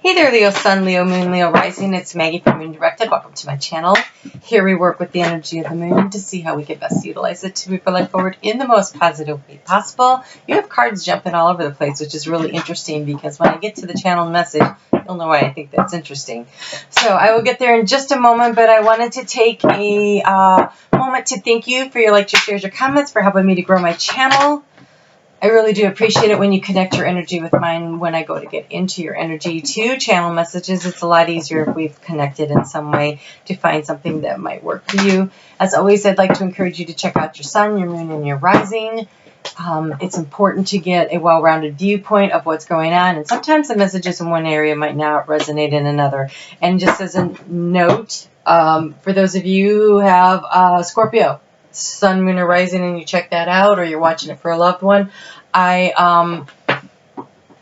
Hey there, Leo Sun, Leo Moon, Leo Rising. It's Maggie from Moon Directed. Welcome to my channel. Here we work with the energy of the moon to see how we can best utilize it to move our life forward in the most positive way possible. You have cards jumping all over the place, which is really interesting because when I get to the channel message, you'll know why I think that's interesting. So I will get there in just a moment, but I wanted to take a moment to thank you for your likes, your shares, your comments, for helping me to grow my channel. I really do appreciate it when you connect your energy with mine. When I go to get into your energy to channel messages, it's a lot easier if we've connected in some way to find something that might work for you. As always, I'd like to encourage you to check out your sun, your moon, and your rising. It's important to get a well-rounded viewpoint of what's going on, and sometimes the messages in one area might not resonate in another. And just as a note, for those of you who have Scorpio, sun, moon, or rising, and you check that out, or you're watching it for a loved one, I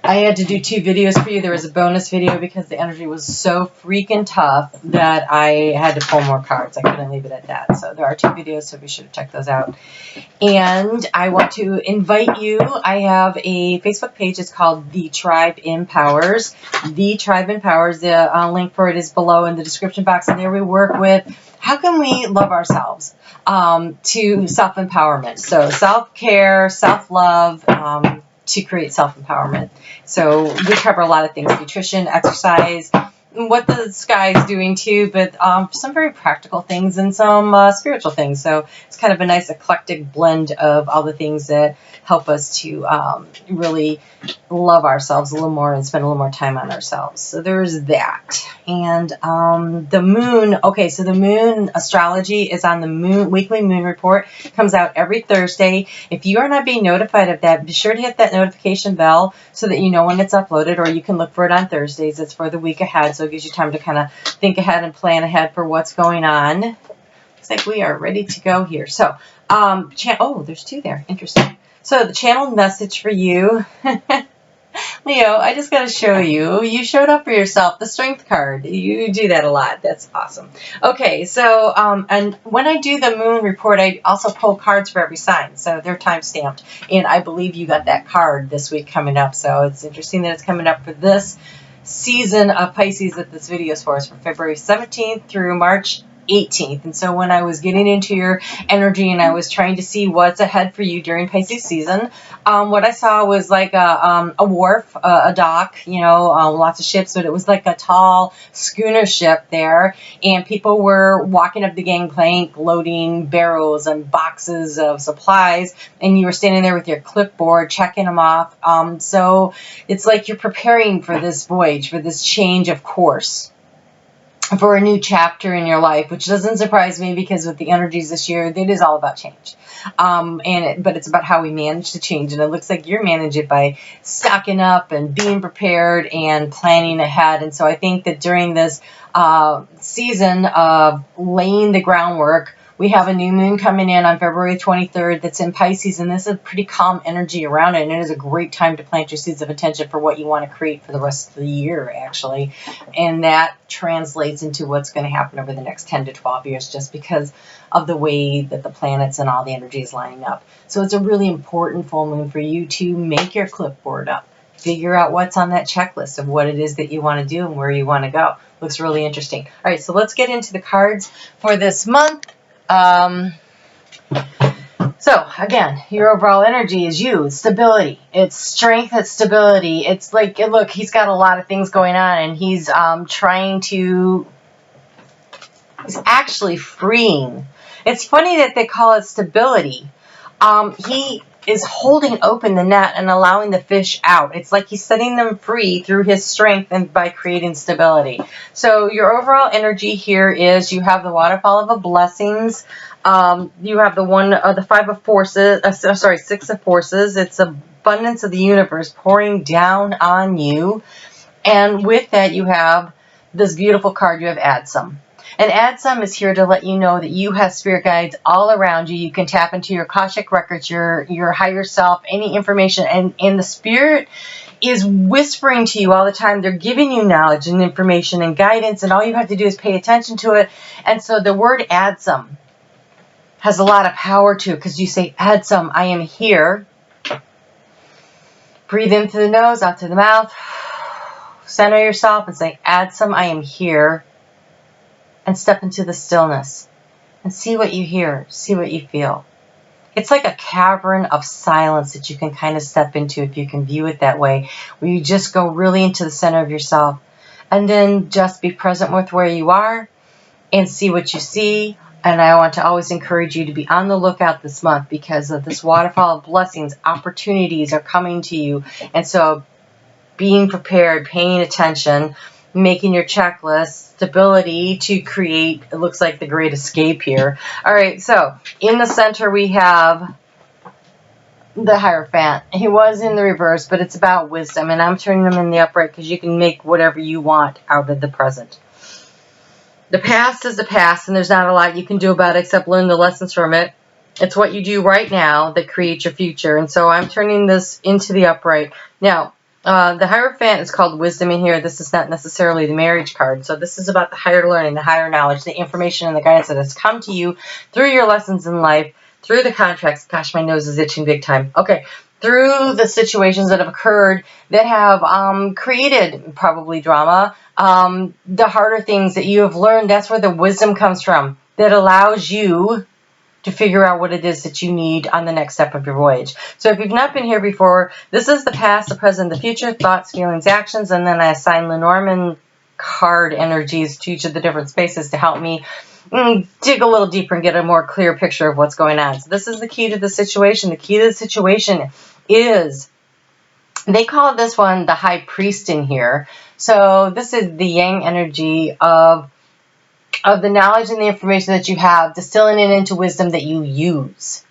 had to do 2 videos for you. There was a bonus video because the energy was so freaking tough that I had to pull more cards. I couldn't leave it at that. So there are 2 videos, so be sure to check those out. And I want to invite you. I have a Facebook page. It's called The Tribe Empowers. The Tribe Empowers. The link for it is below in the description box. And there we work with how can we love ourselves to self-empowerment. So self-care, self-love, to create self-empowerment. So we cover a lot of things: nutrition, exercise, what the sky is doing too, but some very practical things and some spiritual things. So it's kind of a nice eclectic blend of all the things that help us to really love ourselves a little more and spend a little more time on ourselves. So there's that. And the moon, okay, so the moon astrology is on the moon weekly moon report. It comes out every Thursday. If you are not being notified of that, be sure to hit that notification bell so that you know when it's uploaded, or you can look for it on Thursdays. It's for the week ahead, so it gives you time to kind of think ahead and plan ahead for what's going on. Looks like we are ready to go here. So, oh, there's 2 there. Interesting. So the channel message for you, Leo, I just got to show you. You showed up for yourself, the strength card. You do that a lot. That's awesome. Okay, so, and when I do the moon report, I also pull cards for every sign. So they're time stamped. And I believe you got that card this week coming up. So it's interesting that it's coming up for this season of Pisces that this video is for. It's from February 17th through March 18th. And so when I was getting into your energy and I was trying to see what's ahead for you during Pisces season, what I saw was like a wharf, a dock, you know, lots of ships, but it was like a tall schooner ship there, and people were walking up the gangplank loading barrels and boxes of supplies, and you were standing there with your clipboard checking them off. So it's like you're preparing for this voyage, for this change of course, for a new chapter in your life, which doesn't surprise me because with the energies this year, it is all about change. But it's about how we manage to change. And it looks like you're managing it by stocking up and being prepared and planning ahead. And so I think that during this season of laying the groundwork, we have a new moon coming in on February 23rd that's in Pisces, and this is a pretty calm energy around it, and it is a great time to plant your seeds of intention for what you want to create for the rest of the year, actually. And that translates into what's going to happen over the next 10 to 12 years just because of the way that the planets and all the energy is lining up. So it's a really important full moon for you to make your clipboard up. Figure out what's on that checklist of what it is that you want to do and where you want to go. Looks really interesting. All right, so let's get into the cards for this month. So again, your overall energy is you. It's stability. It's strength. It's stability. It's like, look, he's got a lot of things going on, and he's he's actually freeing. It's funny that they call it stability. He is holding open the net and allowing the fish out. It's like he's setting them free through his strength and by creating stability. So your overall energy here is you have the waterfall of blessings. You have the 5 of forces, 6 of forces. It's abundance of the universe pouring down on you. And with that, you have this beautiful card. You have Add Some. And Add Some is here to let you know that you have spirit guides all around you. You can tap into your Akashic records, your higher self, any information, and the spirit is whispering to you all the time. They're giving you knowledge and information and guidance, and all you have to do is pay attention to it. And so the word Add Some has a lot of power to it because you say, Add some, I am here. Breathe in through the nose, out through the mouth. center yourself and say, add some I am here, and step into the stillness and see what you hear, see what you feel. It's like a cavern of silence that you can kind of step into if you can view it that way, where you just go really into the center of yourself and then just be present with where you are and see what you see. And I want to always encourage you to be on the lookout this month because of this waterfall of blessings. Opportunities are coming to you. And so being prepared, paying attention, making your checklist, stability to create, it looks like the great escape here. All right, so in the center we have the Hierophant. He was in the reverse, but it's about wisdom, and I'm turning them in the upright because you can make whatever you want out of the present. The past is the past, and there's not a lot you can do about it except learn the lessons from it. It's what you do right now that creates your future, and so I'm turning this into the upright. Now, the Hierophant is called wisdom in here. This is not necessarily the marriage card. So this is about the higher learning, the higher knowledge, the information and the guidance that has come to you through your lessons in life, through the contracts. Gosh, my nose is itching big time. Okay. Through the situations that have occurred that have created probably drama, the harder things that you have learned, that's where the wisdom comes from that allows you to figure out what it is that you need on the next step of your voyage. So if you've not been here before, this is the past, the present, the future, thoughts, feelings, actions, and then I assign Lenormand card energies to each of the different spaces to help me dig a little deeper and get a more clear picture of what's going on. So this is the key to the situation. The key to the situation is, they call this one the High Priest in here. So this is the yang energy of the knowledge and the information that you have, distilling it into wisdom that you use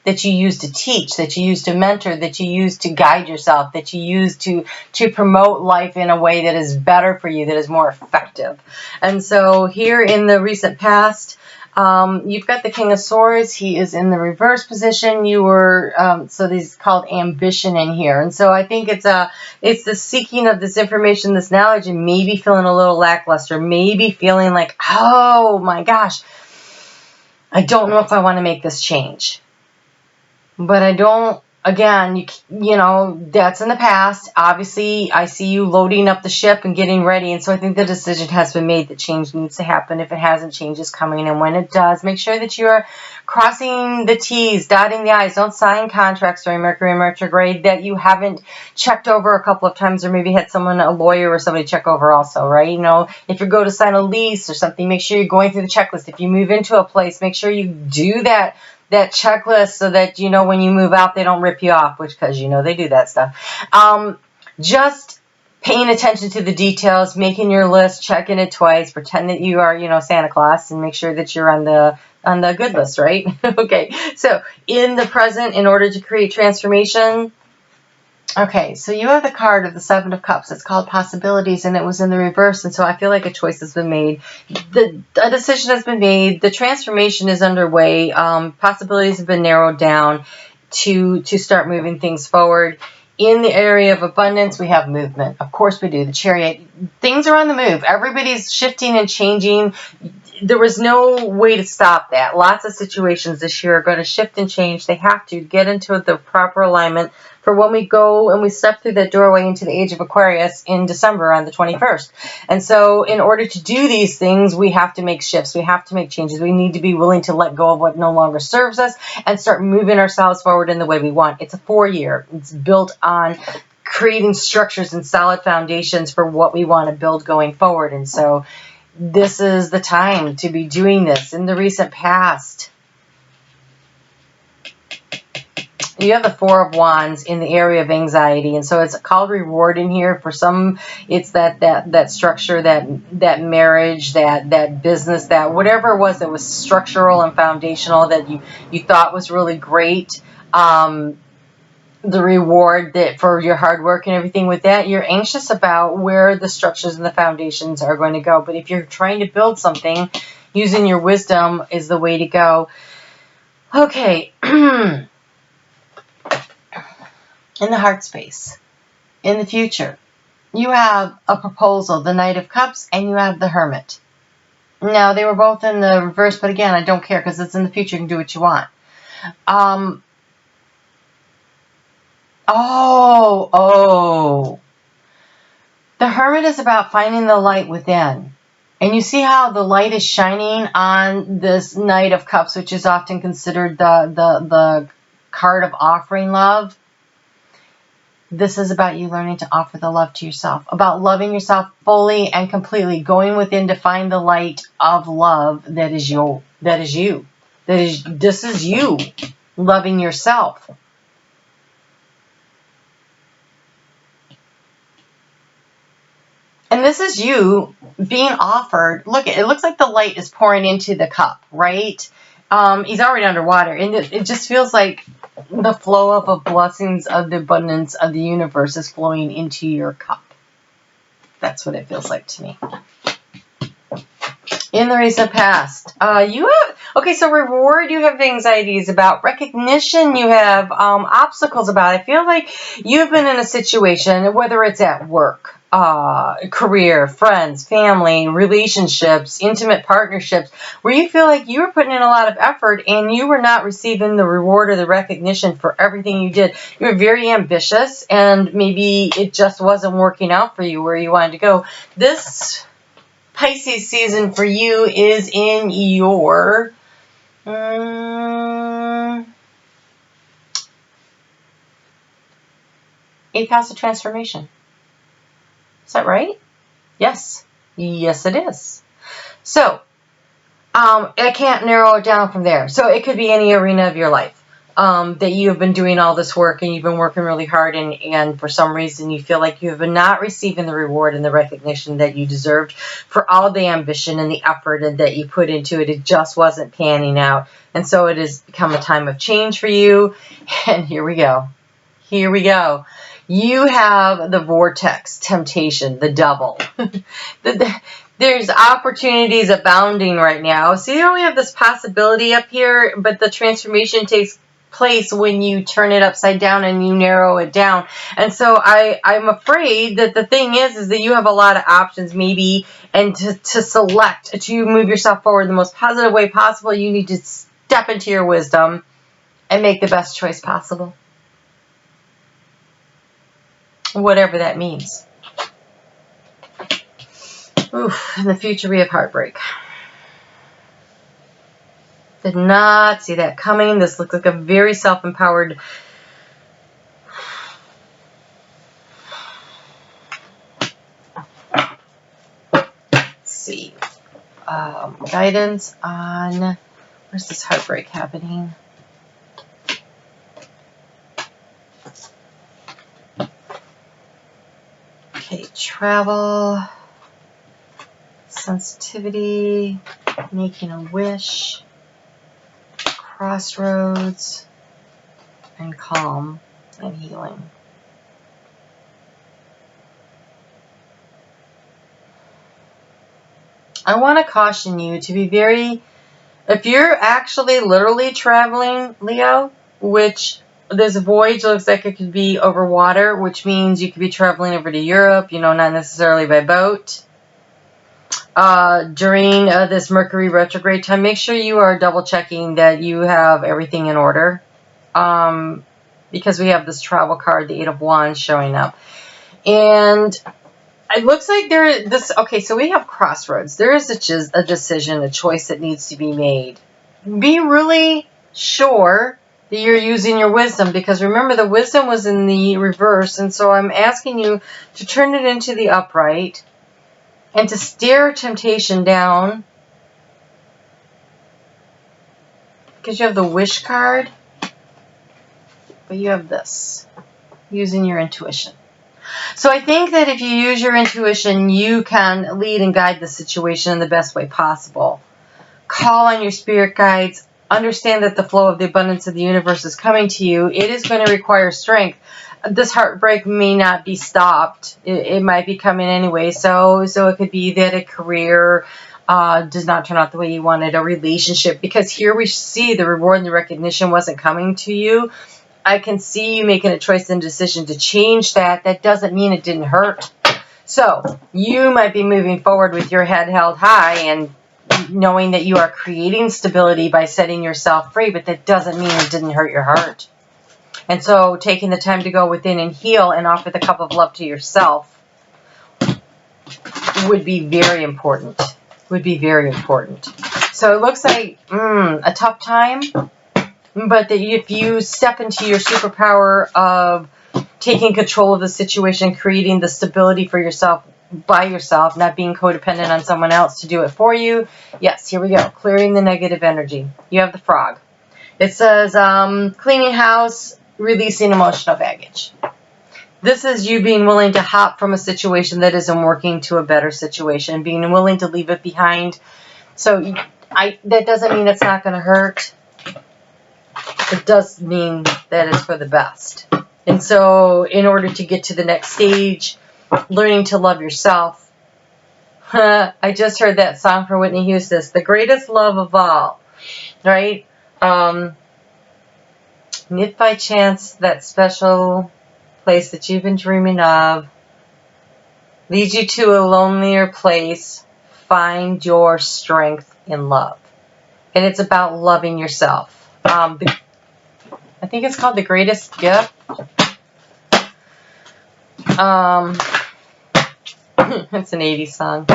to teach, that you use to mentor, that you use to guide yourself, that you use to promote life in a way that is better for you, that is more effective. And so here in the recent past, you've got the King of Swords. He is in the reverse position. You were, so this is called ambition in here. And so I think it's the seeking of this information, this knowledge, and maybe feeling a little lackluster, maybe feeling like, oh my gosh, I don't know if I want to make this change. But I don't, again, you know, that's in the past. Obviously, I see you loading up the ship and getting ready. And so I think the decision has been made that change needs to happen. If it hasn't, change is coming. And when it does, make sure that you're crossing the T's, dotting the I's. Don't sign contracts during Mercury retrograde that you haven't checked over a couple of times, or maybe had someone, a lawyer or somebody, check over also, right? You know, if you go to sign a lease or something, make sure you're going through the checklist. If you move into a place, make sure you do that checklist so that, you know, when you move out, they don't rip you off, which, because, you know, they do that stuff. Just paying attention to the details, making your list, checking it twice, pretend that you are, you know, Santa Claus, and make sure that you're on the good list, right? Okay, so in the present, in order to create transformation, okay, so you have the card of the Seven of Cups. It's called Possibilities, and it was in the reverse, and so I feel like a choice has been made. A decision has been made. The transformation is underway. Possibilities have been narrowed down to start moving things forward. In the area of abundance, we have movement. Of course we do. The Chariot. Things are on the move. Everybody's shifting and changing. There was no way to stop that. Lots of situations this year are going to shift and change. They have to get into the proper alignment for when we go and we step through that doorway into the age of Aquarius in December on the 21st. And so in order to do these things, we have to make shifts. We have to make changes. We need to be willing to let go of what no longer serves us and start moving ourselves forward in the way we want. It's a 4-year. It's built on creating structures and solid foundations for what we want to build going forward. And so this is the time to be doing this. In the recent past, you have the Four of Wands in the area of anxiety, and so it's called reward in here. For some, it's that structure, that marriage, that business, that whatever it was that was structural and foundational that you thought was really great. The reward that for your hard work and everything with that, you're anxious about where the structures and the foundations are going to go. But if you're trying to build something, using your wisdom is the way to go. Okay. In the heart space, in the future, you have a proposal, the Knight of Cups, and you have the Hermit. Now, they were both in the reverse, but again, I don't care because it's in the future. You can do what you want. The Hermit is about finding the light within. And you see how the light is shining on this Knight of Cups, which is often considered the card of offering love. This is about you learning to offer the love to yourself, about loving yourself fully and completely, going within to find the light of love that is you. This is you loving yourself. And this is you being offered. Look, it looks like the light is pouring into the cup, right? He's already underwater, and it just feels like the flow of blessings of the abundance of the universe is flowing into your cup. That's what it feels like to me. In the recent past, so reward you have anxieties about, recognition you have obstacles about. I feel like you've been in a situation, whether it's at work, career, friends, family, relationships, intimate partnerships, where you feel like you were putting in a lot of effort and you were not receiving the reward or the recognition for everything you did. You were very ambitious and maybe it just wasn't working out for you where you wanted to go. This Pisces season for you is in your 8th house of transformation. Is that right? Yes. Yes, it is. So, I can't narrow it down from there. So it could be any arena of your life that you have been doing all this work and you've been working really hard and for some reason you feel like you have been not receiving the reward and the recognition that you deserved for all the ambition and the effort that you put into it. It just wasn't panning out. And so it has become a time of change for you. And here we go. Here we go. You have the vortex, temptation, the double. There's opportunities abounding right now. See, you only have this possibility up here, but the transformation takes place when you turn it upside down and you narrow it down. And so I'm afraid that the thing is that you have a lot of options maybe, and to select, to move yourself forward in the most positive way possible, you need to step into your wisdom and make the best choice possible. Whatever that means. Oof, in the future we have heartbreak. Did not see that coming. This looks like a very self-empowered guidance on where's this heartbreak happening? Okay, travel, sensitivity, making a wish, crossroads, and calm and healing. I want to caution you to be very, if you're actually literally traveling, Leo, which this voyage looks like it could be over water, which means you could be traveling over to Europe, not necessarily by boat. During this Mercury retrograde time, make sure you are double checking that you have everything in order. Because we have this travel card, the 8 of Wands, showing up. And it looks like so we have crossroads. There is a decision, a choice that needs to be made. Be really sure that you're using your wisdom, because remember the wisdom was in the reverse, and so I'm asking you to turn it into the upright and to stare temptation down, because you have the wish card, but you have this, using your intuition. So I think that if you use your intuition, you can lead and guide the situation in the best way possible. Call on your spirit guides. Understand that the flow of the abundance of the universe is coming to you. It is going to require strength. This heartbreak may not be stopped. It might be coming anyway. So it could be that a career does not turn out the way you wanted, a relationship, because here we see the reward and the recognition wasn't coming to you. I can see you making a choice and decision to change that. That doesn't mean it didn't hurt. So you might be moving forward with your head held high and knowing that you are creating stability by setting yourself free, but that doesn't mean it didn't hurt your heart. And so taking the time to go within and heal and offer the cup of love to yourself would be very important. Would be very important. So it looks like a tough time, but that if you step into your superpower of taking control of the situation, creating the stability for yourself by yourself, not being codependent on someone else to do it for you. Yes, here we go. Clearing the negative energy. You have the frog. It says cleaning house, releasing emotional baggage. This is you being willing to hop from a situation that isn't working to a better situation, being willing to leave it behind. So that doesn't mean it's not going to hurt. It does mean that it's for the best. And so in order to get to the next stage, learning to love yourself. I just heard that song from Whitney Houston, The Greatest Love of All, right? And if by chance that special place that you've been dreaming of leads you to a lonelier place, find your strength in love. And it's about loving yourself. I think it's called The Greatest Gift. It's an 80s song.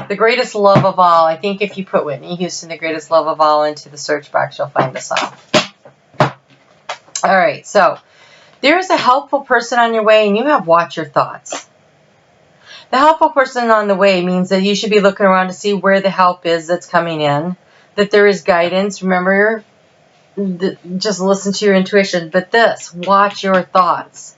The Greatest Love of All. I think if you put Whitney Houston, The Greatest Love of All into the search box, you'll find the song. All right, so there's a helpful person on your way, and you have watch your thoughts. The helpful person on the way means that you should be looking around to see where the help is that's coming in, that there is guidance. Remember, just listen to your intuition. But watch your thoughts.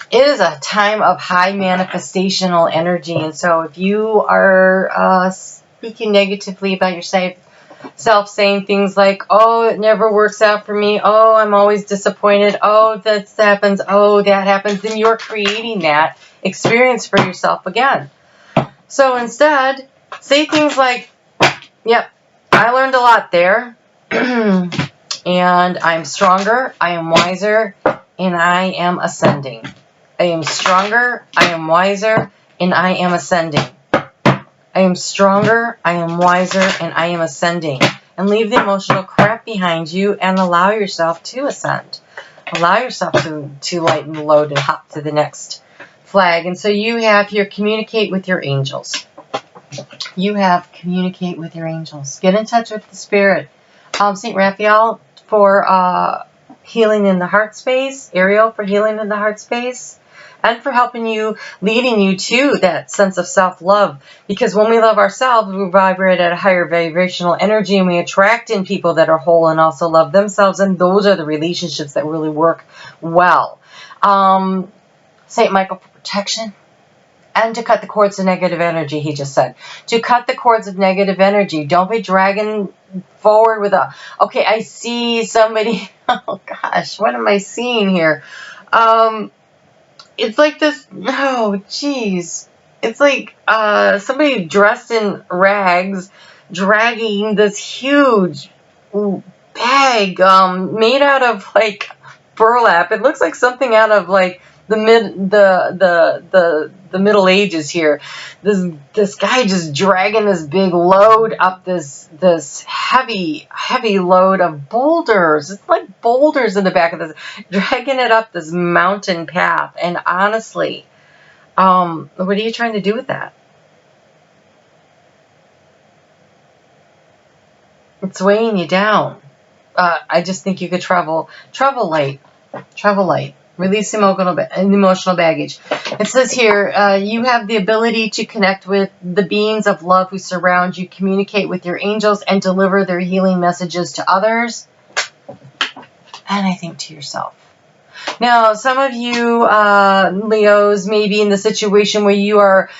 It is a time of high manifestational energy, and so if you are speaking negatively about yourself, saying things like, oh, it never works out for me, oh, I'm always disappointed, oh, this happens, oh, that happens, then you're creating that experience for yourself again. So instead, say things like, yep, I learned a lot there, and I'm stronger, I am wiser, and I am ascending. I am stronger, I am wiser, and I am ascending. I am stronger, I am wiser, and I am ascending. And leave the emotional crap behind you and allow yourself to ascend. Allow yourself to lighten the load and hop to the next flag. And so you have here, communicate with your angels. You have communicate with your angels. Get in touch with the spirit. St. Raphael for healing in the heart space. Ariel for healing in the heart space. And for helping you, leading you to that sense of self-love. Because when we love ourselves, we vibrate at a higher vibrational energy, and we attract in people that are whole and also love themselves. And those are the relationships that really work well. St. Michael for protection. And to cut the cords of negative energy, he just said. To cut the cords of negative energy. Don't be dragging forward with okay, I see somebody. Oh, gosh, what am I seeing here? It's like this, oh, geez. It's like somebody dressed in rags dragging this huge bag made out of, like, burlap. It looks like something out of, like, the Middle Ages here. This guy just dragging this big load up this heavy load of boulders. It's like boulders in the back of this, dragging it up this mountain path. And honestly, what are you trying to do with that? It's weighing you down. I just think you could travel light. Release emotional baggage. It says here, you have the ability to connect with the beings of love who surround you, communicate with your angels, and deliver their healing messages to others. And I think to yourself. Now, some of you Leos may be in the situation where you are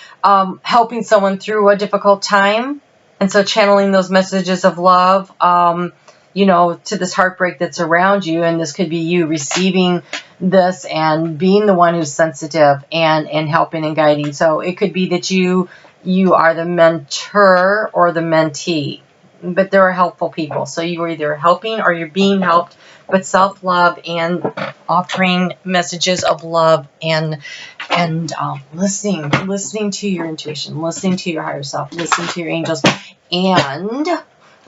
helping someone through a difficult time. And so channeling those messages of love, to this heartbreak that's around you. And this could be you receiving this and being the one who's sensitive and helping and guiding. So it could be that you are the mentor or the mentee, but there are helpful people. So you are either helping or you're being helped, but self-love and offering messages of love and listening to your intuition, listening to your higher self, listening to your angels. And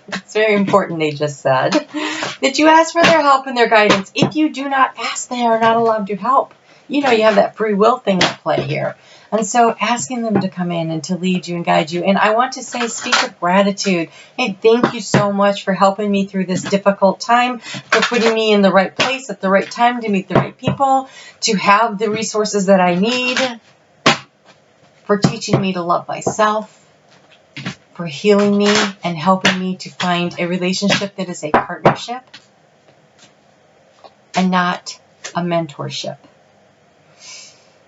it's very important, they just said, that you ask for their help and their guidance. If you do not ask, they are not allowed to help. you know, you have that free will thing at play here. And so asking them to come in and to lead you and guide you. And I want to say, speak of gratitude. Hey, thank you so much for helping me through this difficult time, for putting me in the right place at the right time to meet the right people, to have the resources that I need, for teaching me to love myself, for healing me and helping me to find a relationship that is a partnership and not a mentorship.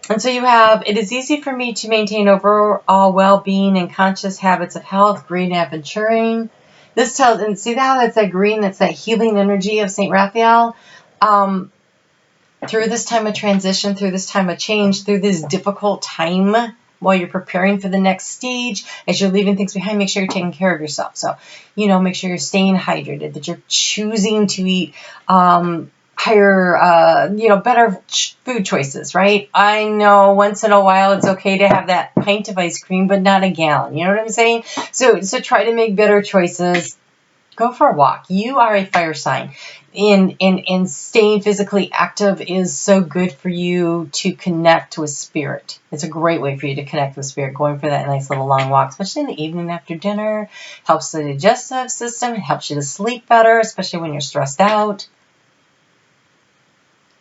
And so you have, it is easy for me to maintain overall well-being and conscious habits of health, green aventuring. This tells, and see how that's that green, that's that healing energy of St. Raphael. Through this time of transition, through this time of change, through this difficult time while you're preparing for the next stage, as you're leaving things behind, make sure you're taking care of yourself. So, you know, make sure you're staying hydrated, that you're choosing to eat higher, you know, better food choices, right? I know once in a while it's okay to have that pint of ice cream, but not a gallon. You know what I'm saying? So try to make better choices. Go for a walk. You are a fire sign. And staying physically active is so good for you to connect with spirit. It's a great way for you to connect with spirit, going for that nice little long walk, especially in the evening after dinner. Helps the digestive system. It helps you to sleep better, especially when you're stressed out.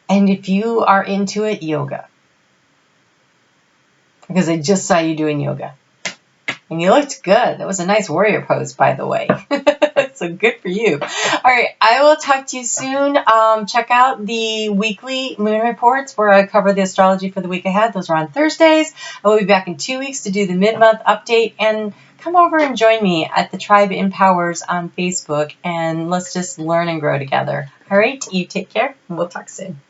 And if you are into it, yoga. Because I just saw you doing yoga. And you looked good. That was a nice warrior pose, by the way. So good for you. All right. I will talk to you soon. Check out the weekly moon reports where I cover the astrology for the week ahead. Those are on Thursdays. I will be back in 2 weeks to do the mid-month update. And come over and join me at the Tribe Empowers on Facebook. And let's just learn and grow together. All right. You take care. And we'll talk soon.